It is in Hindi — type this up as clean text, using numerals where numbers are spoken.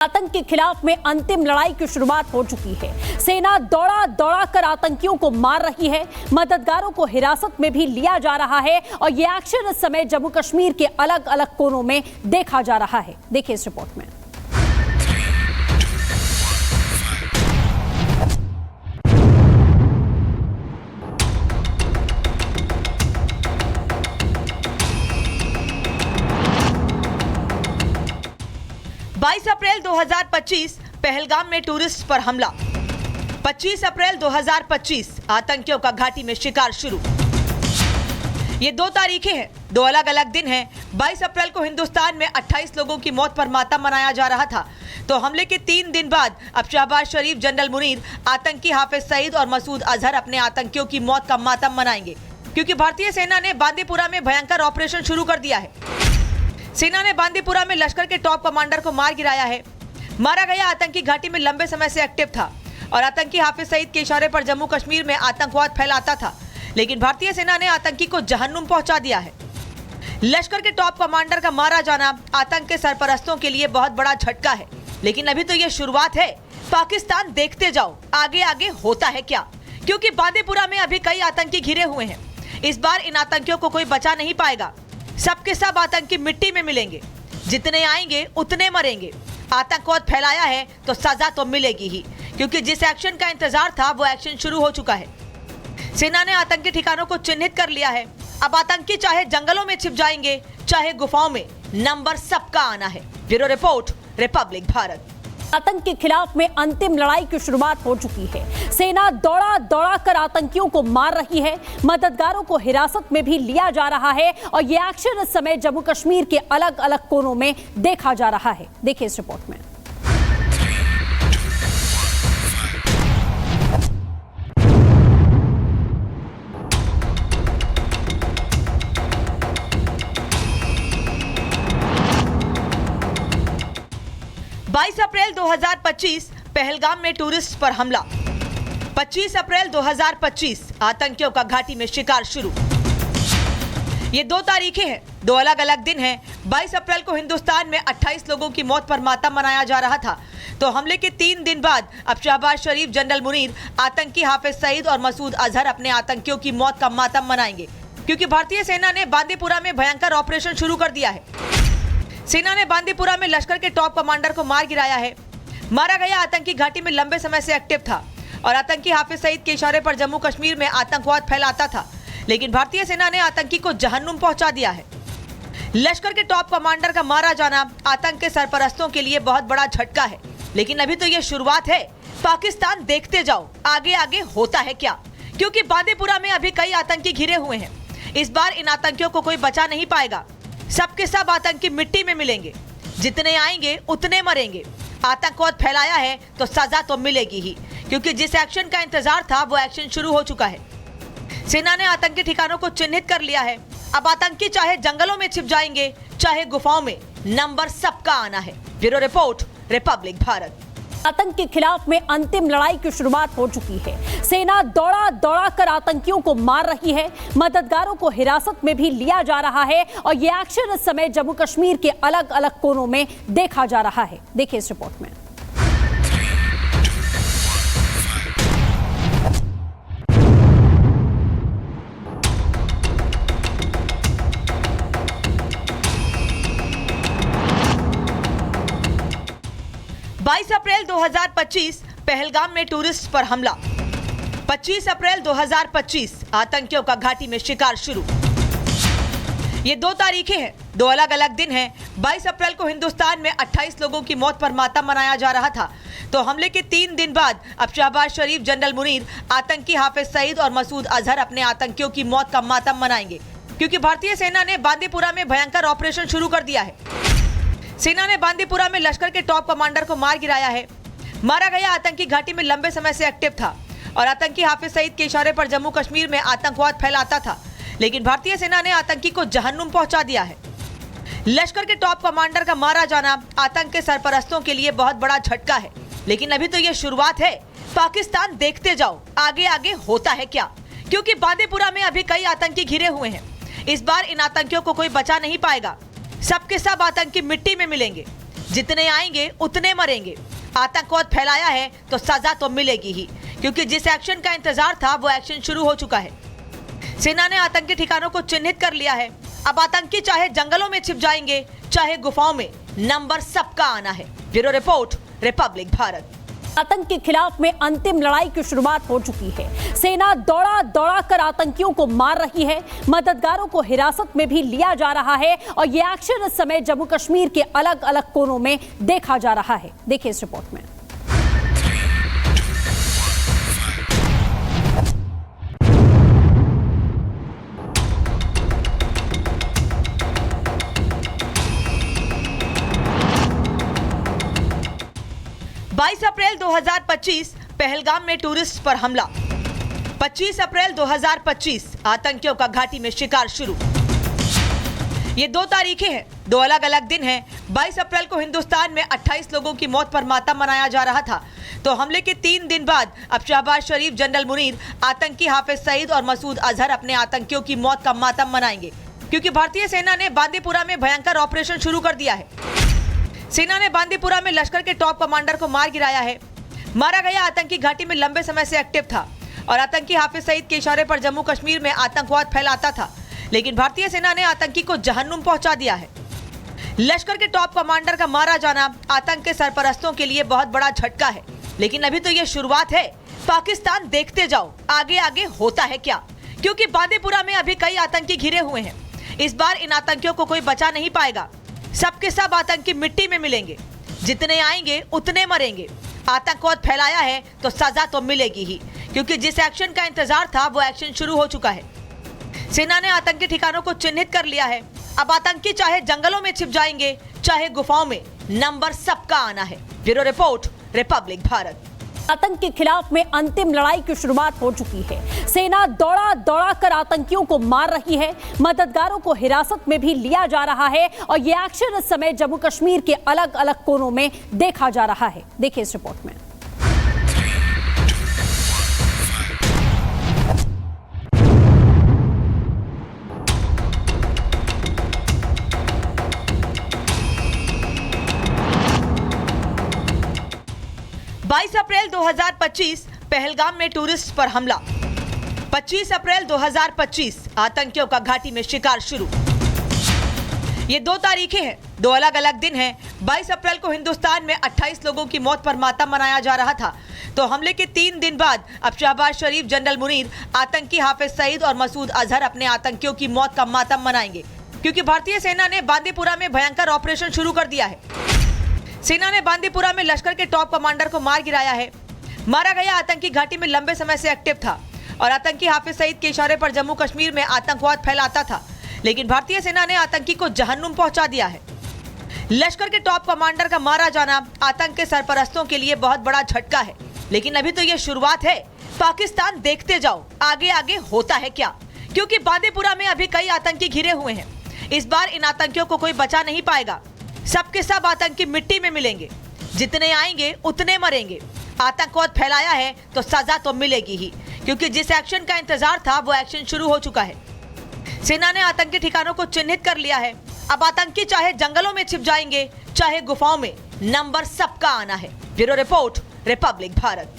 आतंक के खिलाफ में अंतिम लड़ाई की शुरुआत हो चुकी है। सेना दौड़ा दौड़ा कर आतंकियों को मार रही है, मददगारों को हिरासत में भी लिया जा रहा है और यह एक्शन इस समय जम्मू कश्मीर के अलग अलग कोनों में देखा जा रहा है। देखिए इस रिपोर्ट में। अप्रैल 2025 पहलगाम में टूरिस्ट पर हमला। 25 अप्रैल 2025 आतंकियों का घाटी में शिकार शुरू। ये 2 तारीखें हैं, 2 अलग अलग दिन हैं। 22 अप्रैल को हिंदुस्तान में 28 लोगों की मौत पर मातम मनाया जा रहा था, तो हमले के 3 दिन बाद अब शहबाज शरीफ, जनरल मुनीर, आतंकी हाफिज सईद और मसूद अजहर अपने आतंकियों की मौत का मातम मनाएंगे, क्योंकि भारतीय सेना ने बांदीपुरा में भयंकर ऑपरेशन शुरू कर दिया है। सेना ने बांदीपुरा में लश्कर के टॉप कमांडर को मार गिराया है। मारा गया आतंकी घाटी में लंबे समय से एक्टिव था और आतंकी हाफिज सईद के इशारे पर जम्मू कश्मीर में आतंकवाद फैलाता था, लेकिन भारतीय सेना ने आतंकी को जहन्नुम पहुंचा दिया है। लश्कर के टॉप कमांडर का मारा जाना आतंक के सरपरस्तों के लिए बहुत बड़ा झटका है, लेकिन अभी तो ये शुरुआत है। पाकिस्तान देखते जाओ आगे आगे होता है क्या, क्योंकि बांदीपुरा में अभी कई आतंकी घिरे हुए हैं। इस बार इन आतंकियों को कोई बचा नहीं पाएगा। सबके सब आतंकी मिट्टी में मिलेंगे, जितने आएंगे उतने मरेंगे। आतंकवाद फैलाया है तो सजा तो मिलेगी ही, क्योंकि जिस एक्शन का इंतजार था वो एक्शन शुरू हो चुका है। सेना ने आतंकी ठिकानों को चिन्हित कर लिया है। अब आतंकी चाहे जंगलों में छिप जाएंगे, चाहे गुफाओं में, नंबर सबका आना है। Bureau report, Republic Bharat. आतंक के खिलाफ में अंतिम लड़ाई की शुरुआत हो चुकी है। सेना दौड़ा दौड़ा कर आतंकियों को मार रही है, मददगारों को हिरासत में भी लिया जा रहा है और यह एक्शन इस समय जम्मू कश्मीर के अलग अलग कोनों में देखा जा रहा है। देखिए इस रिपोर्ट में। अप्रैल 2025 पहलगाम में टूरिस्ट पर हमला। 25 अप्रैल 2025 आतंकियों का घाटी में शिकार शुरू। ये 2 तारीखें हैं, 2 अलग अलग दिन हैं। 22 अप्रैल को हिंदुस्तान में 28 लोगों की मौत पर मातम मनाया जा रहा था, तो हमले के 3 दिन बाद अब शहबाज शरीफ, जनरल मुनीर, आतंकी हाफिज सईद और मसूद अजहर अपने आतंकियों की मौत का मातम मनाएंगे, क्योंकि भारतीय सेना ने बांदीपुरा में भयंकर ऑपरेशन शुरू कर दिया है। सेना ने बांदीपुरा में लश्कर के टॉप कमांडर को मार गिराया है। मारा गया आतंकी घाटी में लंबे समय से एक्टिव था और आतंकी हाफिज सईद के इशारे पर जम्मू कश्मीर में आतंकवाद फैलाता था, लेकिन भारतीय सेना ने आतंकी को जहन्नुम पहुंचा दिया है। लश्कर के टॉप कमांडर का मारा जाना आतंक के सरपरस्तों के लिए बहुत बड़ा झटका है, लेकिन अभी तो ये शुरुआत है। पाकिस्तान देखते जाओ आगे आगे होता है क्या, क्योंकि बांदीपुरा में अभी कई आतंकी घिरे हुए हैं। इस बार इन आतंकियों को कोई बचा नहीं पाएगा। सबके सब आतंकी मिट्टी में मिलेंगे, जितने आएंगे उतने मरेंगे। आतंकवाद फैलाया है तो सजा तो मिलेगी ही, क्योंकि जिस एक्शन का इंतजार था वो एक्शन शुरू हो चुका है। सेना ने आतंकी ठिकानों को चिन्हित कर लिया है। अब आतंकी चाहे जंगलों में छिप जाएंगे, चाहे गुफाओं में, नंबर सबका आना है। Bureau report, Republic Bharat. आतंक के खिलाफ में अंतिम लड़ाई की शुरुआत हो चुकी है। सेना दौड़ा दौड़ा कर आतंकियों को मार रही है, मददगारों को हिरासत में भी लिया जा रहा है और यह एक्शन इस समय जम्मू कश्मीर के अलग अलग कोनों में देखा जा रहा है। देखिए इस रिपोर्ट में। अप्रैल 2025 पहलगाम में टूरिस्ट पर हमला। 25 अप्रैल 2025 आतंकियों का घाटी में शिकार शुरू। ये 2 तारीखें हैं, 2 अलग अलग दिन हैं। 22 अप्रैल को हिंदुस्तान में 28 लोगों की मौत पर मातम मनाया जा रहा था, तो हमले के 3 दिन बाद अब शहबाज शरीफ, जनरल मुनीर, आतंकी हाफिज सईद और मसूद अजहर अपने आतंकियों की मौत का मातम मनाएंगे, क्योंकि भारतीय सेना ने बांदीपुरा में भयंकर ऑपरेशन शुरू कर दिया है। सेना ने बांदीपुरा में लश्कर के टॉप कमांडर को मार गिराया है। मारा गया आतंकी घाटी में लंबे समय से एक्टिव था और आतंकी हाफिज सईद के इशारे पर जम्मू कश्मीर में आतंकवाद फैलाता था, लेकिन भारतीय सेना ने आतंकी को जहन्नुम पहुंचा दिया है। लश्कर के टॉप कमांडर का मारा जाना आतंक के सरपरस्तों के लिए बहुत बड़ा झटका है, लेकिन अभी तो ये शुरुआत है। पाकिस्तान देखते जाओ आगे आगे होता है क्या, क्योंकि बांदीपुरा में अभी कई आतंकी घिरे हुए हैं। इस बार इन आतंकियों को कोई बचा नहीं पाएगा। सबके सब आतंकी मिट्टी में मिलेंगे, जितने आएंगे उतने मरेंगे। आतंकवाद फैलाया है तो सजा तो मिलेगी ही, क्योंकि जिस एक्शन का इंतजार था वो एक्शन शुरू हो चुका है। सेना ने आतंकी ठिकानों को चिन्हित कर लिया है। अब आतंकी चाहे जंगलों में छिप जाएंगे, चाहे गुफाओं में, नंबर सबका आना है। Bureau report, Republic Bharat. आतंक के खिलाफ में अंतिम लड़ाई की शुरुआत हो चुकी है। सेना दौड़ा दौड़ा कर आतंकियों को मार रही है। मददगारों को हिरासत में भी लिया जा रहा है और यह एक्शन इस समय जम्मू कश्मीर के अलग अलग कोनों में देखा जा रहा है। देखिए इस रिपोर्ट में। अप्रैल 2025 पहलगाम में टूरिस्ट पर हमला। 25 अप्रैल 2025 आतंकियों का घाटी में शिकार शुरू। ये 2 तारीखें हैं, 2 अलग अलग दिन हैं। 22 अप्रैल को हिंदुस्तान में 28 लोगों की मौत पर मातम मनाया जा रहा था। तो हमले के 3 दिन बाद अब शहबाज शरीफ, जनरल मुनीर, आतंकी हाफिज सईद और मसूद अजहर अपने आतंकियों की मौत का मातम मनाएंगे, क्योंकि भारतीय सेना ने बांदीपुरा में भयंकर ऑपरेशन शुरू कर दिया है। सेना ने बांदीपुरा में लश्कर के टॉप कमांडर को मार गिराया है। मारा गया आतंकी घाटी में लंबे समय से एक्टिव था और आतंकी हाफिज सईद के इशारे पर जम्मू कश्मीर में आतंकवाद फैलाता था, लेकिन भारतीय सेना ने आतंकी को जहन्नुम पहुंचा दिया है। लश्कर के टॉप कमांडर का मारा जाना आतंक के सरपरस्तों के लिए बहुत बड़ा झटका है, लेकिन अभी तो ये शुरुआत है। पाकिस्तान देखते जाओ आगे आगे होता है क्या, क्योंकि बांदीपुरा में अभी कई आतंकी घिरे हुए हैं। इस बार इन आतंकियों को कोई बचा नहीं पाएगा। सबके सब आतंकी मिट्टी में मिलेंगे। जितने आएंगे उतने मरेंगे। आतंकवाद फैलाया है तो सजा तो मिलेगी ही, क्योंकि जिस एक्शन का इंतजार था वो एक्शन शुरू हो चुका है। सेना ने आतंकी ठिकानों को चिन्हित कर लिया है। अब आतंकी चाहे जंगलों में छिप जाएंगे, चाहे गुफाओं में, नंबर सबका आना है। Bureau report, Republic Bharat. आतंक के खिलाफ में अंतिम लड़ाई की शुरुआत हो चुकी है। सेना दौड़ा दौड़ा कर आतंकियों को मार रही है। मददगारों को हिरासत में भी लिया जा रहा है और यह एक्शन इस समय जम्मू कश्मीर के अलग अलग कोनों में देखा जा रहा है। देखिए इस रिपोर्ट में। अप्रैल 2025 पहलगाम में टूरिस्ट पर हमला। 25 अप्रैल 2025 आतंकियों का घाटी में शिकार शुरू। ये 2 तारीखें हैं, 2 अलग अलग दिन हैं। 22 अप्रैल को हिंदुस्तान में 28 लोगों की मौत पर मातम मनाया जा रहा था। तो हमले के 3 दिन बाद अब शहबाज शरीफ, जनरल मुनीर, आतंकी हाफिज सईद और मसूद अजहर अपने आतंकियों की मौत का मातम मनाएंगे, क्योंकि भारतीय सेना ने बांदीपुरा में भयंकर ऑपरेशन शुरू कर दिया है। सेना ने बांदीपुरा में लश्कर के टॉप कमांडर को मार गिराया है। मारा गया आतंकी घाटी में लंबे समय से एक्टिव था और आतंकी हाफिज सईद के इशारे पर जम्मू कश्मीर में आतंकवाद फैलाता था, लेकिन भारतीय सेना ने आतंकी को जहन्नुम पहुंचा दिया है। लश्कर के टॉप कमांडर का मारा जाना आतंक के सरपरस्तों के लिए बहुत बड़ा झटका है, लेकिन अभी तो ये शुरुआत है। पाकिस्तान देखते जाओ आगे आगे होता है क्या, क्योंकि बांदीपुरा में अभी कई आतंकी घिरे हुए हैं। इस बार इन आतंकियों को कोई बचा नहीं पाएगा। सबके सब आतंकी मिट्टी में मिलेंगे। जितने आएंगे उतने मरेंगे। आतंकवाद फैलाया है तो सजा तो मिलेगी ही, क्योंकि जिस एक्शन का इंतजार था वो एक्शन शुरू हो चुका है। सेना ने आतंकी ठिकानों को चिन्हित कर लिया है। अब आतंकी चाहे जंगलों में छिप जाएंगे, चाहे गुफाओं में, नंबर सबका आना है। Bureau report, Republic Bharat.